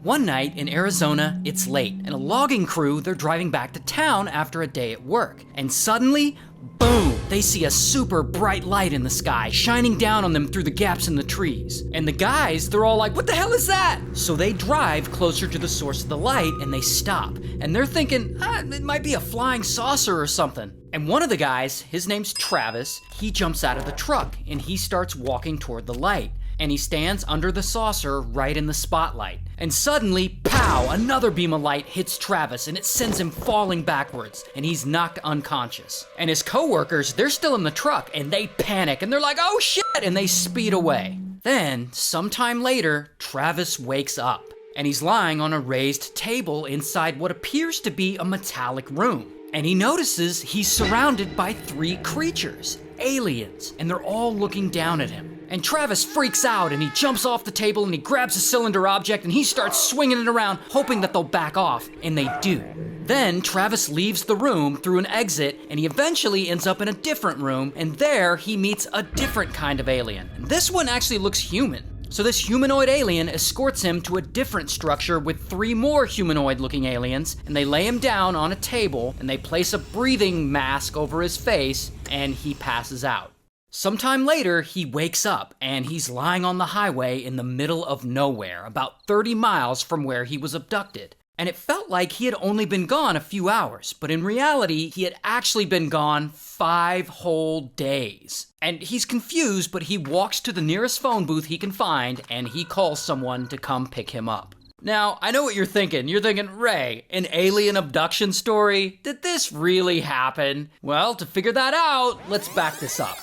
One night in Arizona, it's late, and a logging crew, they're driving back to town after a day at work. And suddenly, boom, they see a super bright light in the sky shining down on them through the gaps in the trees. And the guys, they're all like, what the hell is that? So they drive closer to the source of the light and they stop. And they're thinking, it might be a flying saucer or something. And one of the guys, his name's Travis, he jumps out of the truck and he starts walking toward the light. And he stands under the saucer right in the spotlight. And suddenly, pow, another beam of light hits Travis and it sends him falling backwards and he's knocked unconscious. And his coworkers, they're still in the truck and they panic and they're like, oh shit, and they speed away. Then, sometime later, Travis wakes up and he's lying on a raised table inside what appears to be a metallic room. And he notices he's surrounded by 3 creatures, aliens, and they're all looking down at him. And Travis freaks out and he jumps off the table and he grabs a cylinder object and he starts swinging it around, hoping that they'll back off, and they do. Then Travis leaves the room through an exit and he eventually ends up in a different room, and there he meets a different kind of alien. And this one actually looks human. So this humanoid alien escorts him to a different structure with 3 more humanoid-looking aliens, and they lay him down on a table and they place a breathing mask over his face and he passes out. Sometime later, he wakes up and he's lying on the highway in the middle of nowhere, about 30 miles from where he was abducted. And it felt like he had only been gone a few hours, but in reality, he had actually been gone 5 whole days. And he's confused, but he walks to the nearest phone booth he can find and he calls someone to come pick him up. Now, I know what you're thinking. You're thinking, Ray, an alien abduction story? Did this really happen? Well, to figure that out, let's back this up.